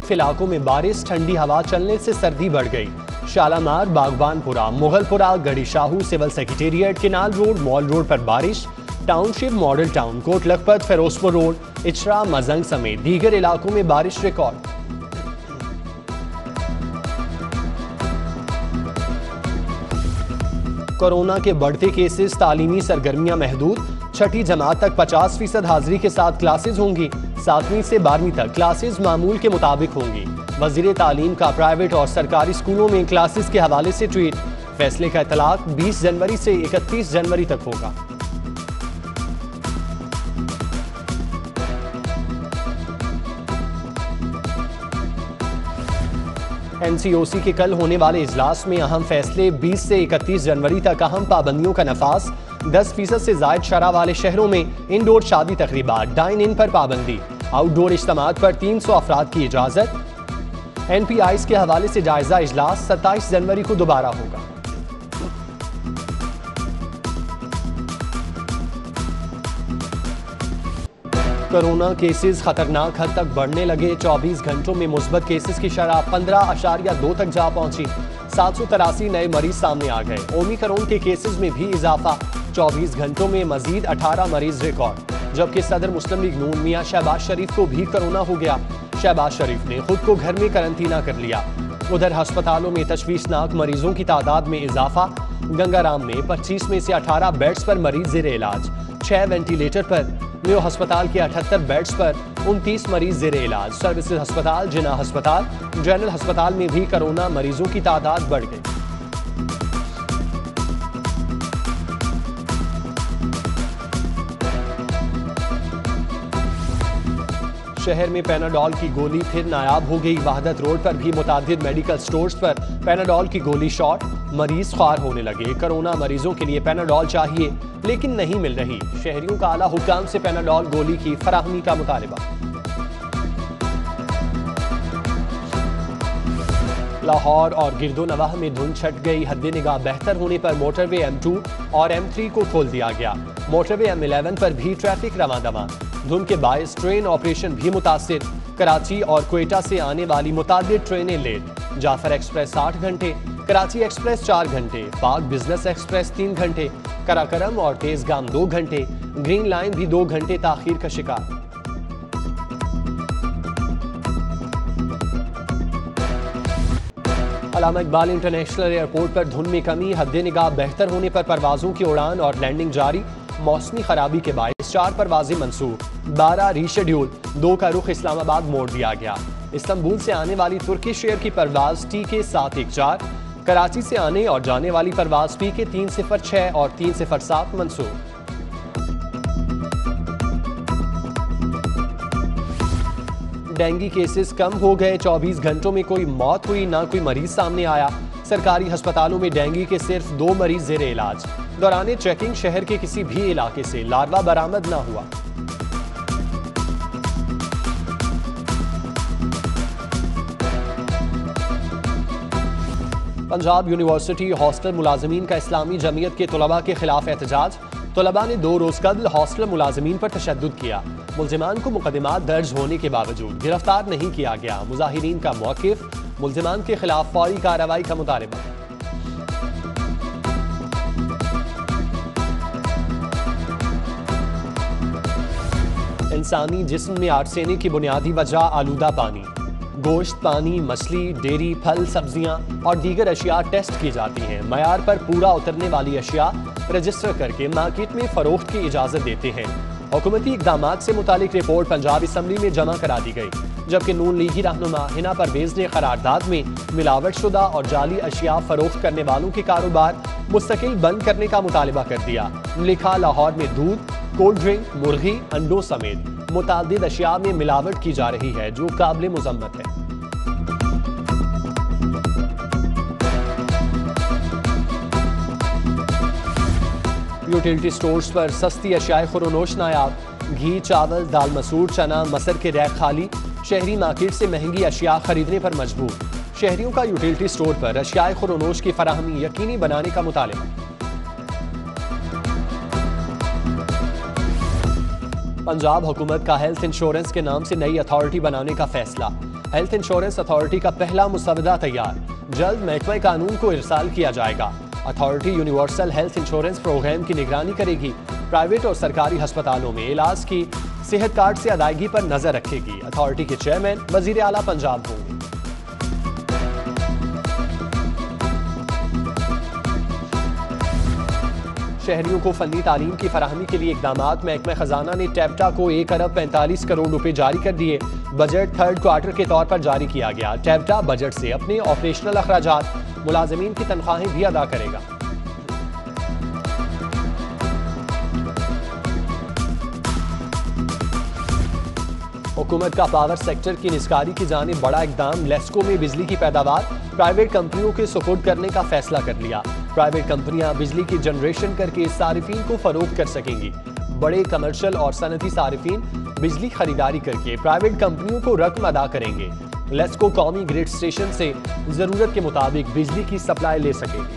मुख्तलिफ इलाकों में बारिश, ठंडी हवा चलने से सर्दी बढ़ गई। Shalimar, Baghbanpura, Mughalpura, Garhi Shahu, civil secretariat, canal road, mall road पर बारिश। Township, model town, Kot Lakhpat, Ferozepur road, Ichhra, Mozang समेत दीगर इलाकों में बारिश रिकॉर्ड। कोरोना के बढ़ते केसेस, तालीमी सरगर्मियां महदूद। छठी जमात तक 50% हाजिरी के साथ क्लासेज होंगी। 7वीं से 12वीं तक क्लासेज मामूल के मुताबिक होंगी। वजीर तालीम का प्राइवेट और सरकारी स्कूलों में क्लासेज के हवाले से ट्वीट। फैसले का इतलाक 20 जनवरी से 31 जनवरी तक होगा। NCOC के कल होने वाले इजलास में अहम फैसले। 20 से 31 जनवरी तक अहम पाबंदियों का नफाज। 10% से जायद शरह वाले शहरों में इंडोर शादी तकरीबात, डाइन इन पर पाबंदी। आउटडोर इज्तिमात पर 300 अफराद की इजाजत। NPIs के हवाले से जायजा इजलास 27 जनवरी को दोबारा होगा। कोरोना केसेस खतरनाक हद तक बढ़ने लगे। 24 घंटों में मुस्बत केसेस की शरह 15.2 तक जा पहुंची। 783 नए मरीज सामने आ गए। ओमिक्रॉन के केसेस में भी इजाफा। 24 घंटों में मजीद 18 मरीज रिकॉर्ड। जबकि सदर मुस्लिम लीग नून मियां शहबाज शरीफ को भी कोरोना हो गया। शहबाज शरीफ ने खुद को घर में करंटीना कर लिया। उधर अस्पतालों में तशवीशनाक मरीजों की तादाद में इजाफा। गंगाराम में 25 में से 18 बेड्स पर मरीज जेर इलाज। 6 वेंटिलेटर पर। मेयो अस्पताल के 78 बेड्स पर 29 मरीज जेर इलाज। सर्विसेज अस्पताल, जिना अस्पताल, जनरल अस्पताल में भी कोरोना मरीजों की तादाद बढ़ गई। शहर में पैनाडोल की गोली फिर नायाब हो गई। वहादत रोड पर भी मुतादिद मेडिकल स्टोर्स पर पैनाडोल की गोली शॉर्ट। मरीज ख्वार होने लगे। कोरोना मरीजों के लिए पैनाडोल चाहिए लेकिन नहीं मिल रही। शहरियों का आला हुक्काम से पैनाडोल गोली की फराहमी का मुतालबा। लाहौर और गिरदोनवाह में धुंध छट गई। हद निगाह बेहतर होने पर मोटरवे M2 और M3 को खोल दिया गया। मोटरवे M11 पर भी ट्रैफिक रवां-दवां। धुंध के बायस ट्रेन ऑपरेशन भी मुतासिर। कराची और क्वेटा से आने वाली मुतादिद ट्रेनें लेट। जाफर एक्सप्रेस 60 घंटे, कराची एक्सप्रेस 4 घंटे, पाक बिजनेस एक्सप्रेस 3 घंटे, कराकरम और तेजगाम 2 घंटे, ग्रीन लाइन भी 2 घंटे ताखीर का शिकार। अल्लामा इकबाल इंटरनेशनल एयरपोर्ट पर धुंध में कमी। हद निगाह बेहतर होने पर परवाजों की उड़ान और लैंडिंग जारी। मौसमी खराबी के बायस 4 परवाजें मंसूख। 12 रीशेड्यूल। 2 का रुख इस्लामाबाद मोड़ दिया गया। इस्तांबुल से आने वाली तुर्किश एयर की परवाज TK 714, कराची से आने और जाने वाली परवाज PK 306 और 307 मंसूख। डेंगू केसेस कम हो गए। 24 घंटों में कोई मौत हुई, ना कोई मरीज सामने आया। सरकारी अस्पतालों में डेंगू के सिर्फ 2 मरीज जेर इलाज। दौरान चेकिंग शहर के किसी भी इलाके से लार्वा बरामद ना हुआ। पंजाब यूनिवर्सिटी हॉस्टल मुलाजमीन का इस्लामी जमीयत के तलबा के खिलाफ एहतजाज। तलबा ने 2 रोज कबल हॉस्टल मुलाजमीन पर तशद्दुद किया। मुल्जिमान को मुकदमात दर्ज होने के बावजूद गिरफ्तार नहीं किया गया। मुजाहिरीन का मौकिफ, मुल्जिमान के खिलाफ फौरी कार्रवाई का मुतालबा। इंसानी जिस्म में आर्सेनिक की बुनियादी वजह आलूदा पानी। गोश्त, पानी, मछली, डेयरी, फल, सब्जियां और दीगर अशिया टेस्ट की जाती हैं। मयार पर पूरा उतरने वाली अशिया रजिस्टर करके मार्केट में फरोख्त की इजाजत देते हैं। हुकूमती इकदामात से मुतालिक रिपोर्ट पंजाब असम्बली में जमा करा दी गई। जबकि नून लीगी रहनुमा हिना परवेज ने करारदाद में मिलावट शुदा और जाली अशिया फरोख्त करने वालों के कारोबार मुस्तकिल बंद करने का मुतालबा कर दिया। लिखा, लाहौर में दूध, कोल्ड ड्रिंक, मुर्गी, अंडों समेत मुतादिद अशिया में मिलावट की जा रही है जो काबिल मुज़म्मत है। यूटिलिटी स्टोर्स पर सस्ती अशियाए खुरोनोश नायाब। घी, चावल, दाल मसूर, चना, मसर के रैक खाली। शहरी मार्केट से महंगी अशिया खरीदने पर मजबूर। शहरियों का यूटिलिटी स्टोर पर अशियाए खुरोनोश की फराहमी यकीनी बनाने का मुतालबा। पंजाब हुकूमत का हेल्थ इंश्योरेंस के नाम से नई अथॉरिटी बनाने का फैसला। हेल्थ इंश्योरेंस अथॉरिटी का पहला मुसवदा तैयार, जल्द महकमे कानून को इरसाल किया जाएगा। Authority universal health insurance program की निगरानी करेगी। प्राइवेट और सरकारी अस्पतालों में इलाज की सेहत कार्ड से अदायगी पर नजर रखेगी। अथॉरिटी के चेयरमैन वजीर आला पंजाब होंगे। शहरियों को फनी तालीम की फराहमी के लिए इकदाम। महकमा खजाना ने टैप्टा को 1 अरब 45 करोड़ रुपए जारी कर दिए। बजट थर्ड क्वार्टर के तौर पर जारी किया गया। टैप्टा बजट से अपने ऑपरेशनल अखराजात, मुलाजमीन की तनख्वाहें भी अदा करेगा। हुकूमत का पावर सेक्टर की निस्कारी की जानिब बड़ा इकदाम। लेस्को में बिजली की पैदावार प्राइवेट कंपनियों के सुपुर्द करने का फैसला कर लिया। प्राइवेट कंपनियां बिजली की जनरेशन करके सारिफीन को फरोख्त कर सकेंगी। बड़े कमर्शियल और सनती सारिफीन बिजली खरीदारी करके प्राइवेट कंपनियों को रकम अदा करेंगे। लेस्को कौमी ग्रिड स्टेशन से जरूरत के मुताबिक बिजली की सप्लाई ले सकेगी।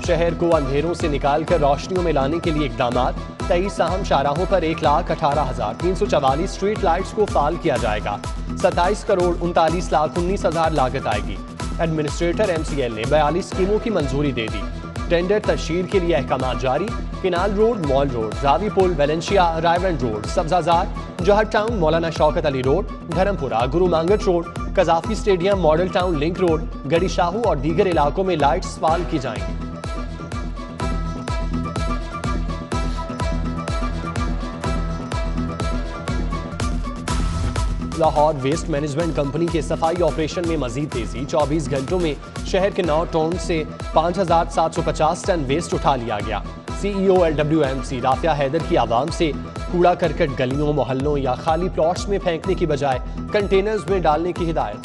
शहर को अंधेरों से निकालकर रोशनियों में लाने के लिए इकदाम। 23 अहम शाहराहों पर 1,18,344 स्ट्रीट लाइट्स को फाल किया जाएगा। 27 करोड़ 39,19,000 लागत आएगी। एडमिनिस्ट्रेटर MCL ने 42 स्कीमों की मंजूरी दे दी। टेंडर तशहीर के लिए अहकाम जारी। Canal road, mall road, Ravi पुल, Valencia, Raiwind road, Sabzazar, Johar town, Maulana Shaukat Ali road, Dharampura, Guru Mangat road, Gaddafi stadium, model town, link road, Garhi Shahu और दीगर इलाकों में लाइट्स फाल की जाएंगी। लाहौर वेस्ट मैनेजमेंट कंपनी के सफाई ऑपरेशन में मजीद तेजी। 24 घंटों में शहर के 9 टाउन से 5,750 टन वेस्ट उठा लिया गया। CEO LWMC राफिया हैदर की आवाम से कूड़ा करकट गलियों, मोहल्लों या खाली प्लॉट्स में फेंकने की बजाय कंटेनर्स में डालने की हिदायत।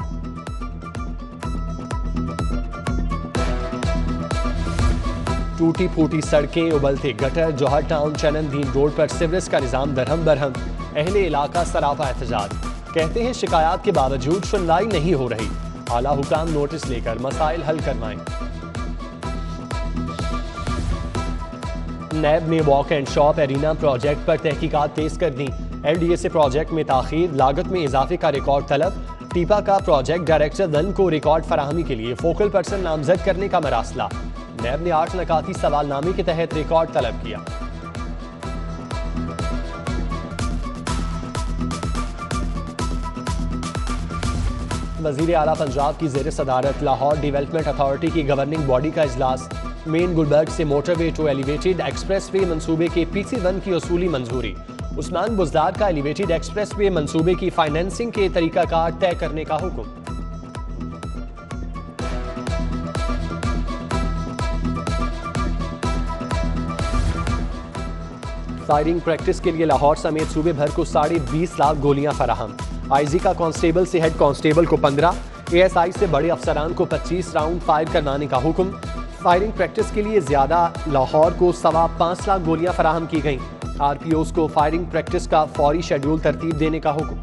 टूटी फूटी सड़कें, उबलते गटर। जौहर टाउन चननदीन रोड पर सिवरेज का निजाम दरहम बरहम। अहले इलाका सरापा एहतजाज, कहते हैं शिकायत के बावजूद सुनवाई नहीं हो रही। आला हुकाम नोटिस लेकर मसाइल हल करवाएं। नैब ने walk and shop arena project पर तहकीकात तेज कर दी। LDA प्रोजेक्ट में ताखीर, लागत में इजाफे का रिकॉर्ड तलब। टीपा का प्रोजेक्ट डायरेक्टर वन को रिकॉर्ड फराहमी के लिए फोकल पर्सन नामजद करने का मरासला। नैब ने 8 नकाती सवालनामे के तहत रिकॉर्ड तलब किया। वजीर आला पंजाब की ज़ेर सदारत लाहौर डेवलपमेंट अथॉरिटी की गवर्निंग बॉडी का इजलास। मेन गुलबर्ग से motorway to elevated expressway मनसूबे के PC1 की असूली मंजूरी। उस्मान बुज़दार का एलिवेटेड एक्सप्रेस वे मनसूबे की फाइनेंसिंग के तरीकाकार तय करने का हुक्म। फायरिंग प्रैक्टिस के लिए लाहौर समेत सूबे भर को 20.5 लाख गोलियां फराहम। IG का कांस्टेबल से हेड कांस्टेबल को 15, ASI से बड़े अफसरान को 25 राउंड फायर करवाने का हुक्म। फायरिंग प्रैक्टिस के लिए ज्यादा लाहौर को 5.25 लाख गोलियां फराहम की गईं। RPOs को फायरिंग प्रैक्टिस का फौरी शेड्यूल तरतीब देने का हुक्म।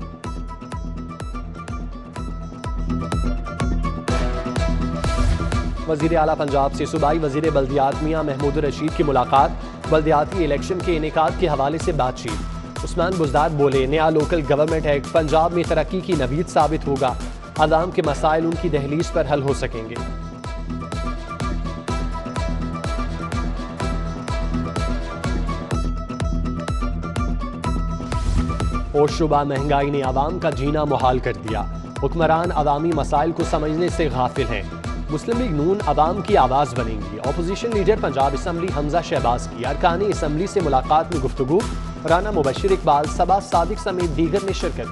वजीर आला पंजाब से सूबाई वजीर बल्दियात मियां महमूद रशीद की मुलाकात। बल्दियाती इलेक्शन के इनेकाद के हवाले से बातचीत। उस्मान बुज़दार बोले, नया लोकल गवर्नमेंट एक्ट पंजाब में तरक्की की नवीद साबित होगा। अवाम के मसाइल उनकी दहलीज पर हल हो सकेंगे। होशरुबा महंगाई ने आवाम का जीना मुहाल कर दिया। हुक्मरान अवामी मसाइल को समझने से गाफिल हैं। मुस्लिम लीग नून अवाम की आवाज़ बनेंगी। Opposition leader Punjab assembly Hamza Shahbaz की अरकान असम्बली से मुलाकात में गुफ्तगू। राना मुबशिर इकबाल, सबा सादिक समेत दीगर ने शिरकत।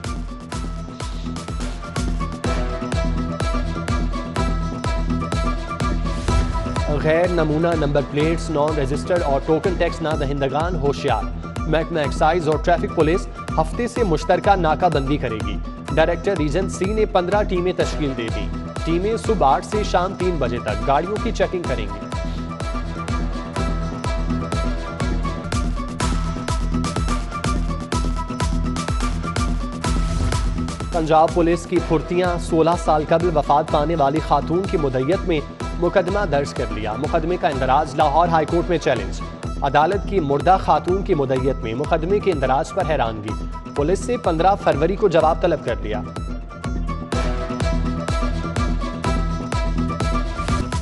गैर नमूना नंबर प्लेट्स, नॉन रजिस्टर्ड और टोकन टैक्स ना दहिंदगान होशियार। महकमा एक्साइज और ट्रैफिक पुलिस हफ्ते से मुश्तरका नाकाबंदी करेगी। डायरेक्टर रीजन C ने 15 टीमें तश्कील दे दी। टीमें सुबह 8 से शाम 3 बजे तक गाड़ियों की चेकिंग करेंगी। पंजाब पुलिस की फुर्तियां। 16 साल कबल वफात पाने वाली खातून की मुद्दत में मुकदमा दर्ज कर लिया। मुकदमे का इंदराज लाहौर हाईकोर्ट में चैलेंज। अदालत की मुर्दा खातून की मुद्दत में मुकदमे के इंदराज पर हैरानगी। पुलिस से 15 फरवरी को जवाब तलब कर लिया।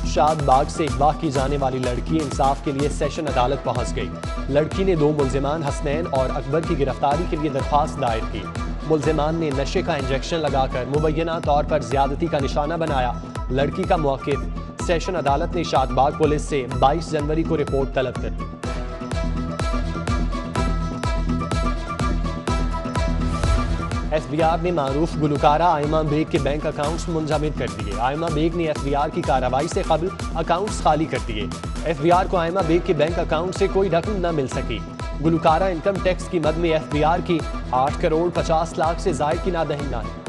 शादबाग से अगवा की जाने वाली लड़की इंसाफ के लिए सेशन अदालत पहुंच गई। लड़की ने 2 मुल्जिमान हसनैन और अकबर की गिरफ्तारी के लिए दरख्वास्त दायर की। मुल्जिमान ने नशे का इंजेक्शन लगाकर मुबैना तौर पर ज्यादती का निशाना बनाया। लड़की का मौक़िफ़ सेशन अदालत ने शादबाग पुलिस से 22 जनवरी को रिपोर्ट तलब कर दी। FBI ने मारूफ गुलकारा आयमा बेग के बैंक अकाउंट्स मुंजमद कर दिए। आयमा बेग ने FBI की कार्रवाई से कबल अकाउंट्स खाली कर दिए। FBI को आयमा बेग के बैंक अकाउंट से कोई रकम न मिल सकी। गुलकारा इनकम टैक्स की मद में FBI की 8 करोड़ 50 लाख से जायद की नादहिंदा है।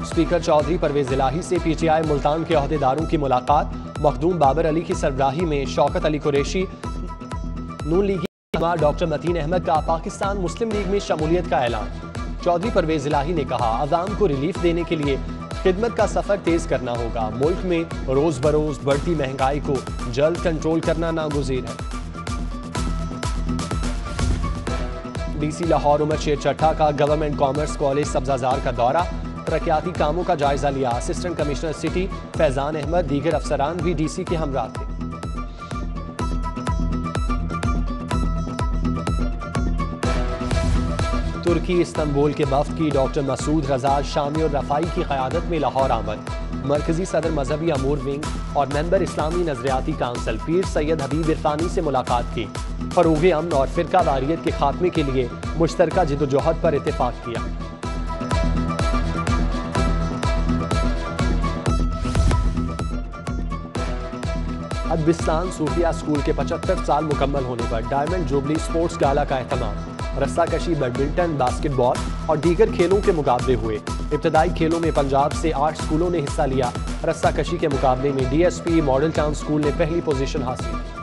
स्पीकर चौधरी परवेज इलाही से PTI मुल्तान के अहदेदारों की मुलाकात। मखदूम बाबर अली की सरबराही में शौकत अली कुरैशी, नून लीगी डॉक्टर मतीन अहमद का पाकिस्तान मुस्लिम लीग में शमूलियत का ऐलान। चौधरी परवेज इलाही ने कहा, अवाम को रिलीफ देने के लिए खिदमत का सफर तेज करना होगा। मुल्क में रोज बरोज बढ़ती महंगाई को जल्द कंट्रोल करना नागुज़ीर है। DC लाहौर उमर शेर चट्टा का गवर्नमेंट कॉमर्स कॉलेज सब्जाजार का दौरा, तरक्याती कामों का जायजा लिया। Assistant commissioner city Faizan Ahmed दीगर अफसरान भी DC के हमरा थे। तुर्की इस्तांबुल के वफ्द की डॉक्टर मसूद रजा शामी और रफ़ाई की क़यादत में लाहौर आमद। मरकजी सदर मजहबी अमूर विंग और मेंबर इस्लामी नजरियाती काउंसिल पीर सैयद हबीब इरफानी से मुलाकात की। फ़रोग़ अमन और फ़िरका वारियत के खात्मे के लिए मुश्तरका जिद्दोजहद पर इत्तेफाक किया। अदबिस्तान सूफिया स्कूल के 75 साल मुकम्मल होने पर डायमंड जुबली स्पोर्ट्स गाला का एहतमाम। रस्साकशी, बैडमिंटन, बास्केटबॉल और दीगर खेलों के मुकाबले हुए। इब्तदाई खेलों में पंजाब से 8 स्कूलों ने हिस्सा लिया। रस्साकशी के मुकाबले में DSP मॉडल टाउन स्कूल ने पहली पोजीशन हासिल की।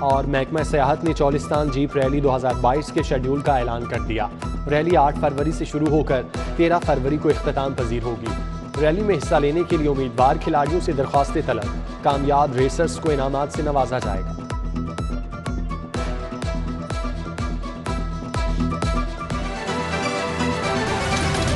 और महकमा सियाहत ने चौलिस्तान जीप रैली 2022 के शेड्यूल का ऐलान कर दिया। रैली 8 फरवरी से शुरू होकर 13 फरवरी को इख्तिताम पजीर होगी। रैली में हिस्सा लेने के लिए उम्मीदवार खिलाड़ियों से दरख्वास्तें तलब। कामयाब रेसर्स को इनामात से नवाजा जाएगा।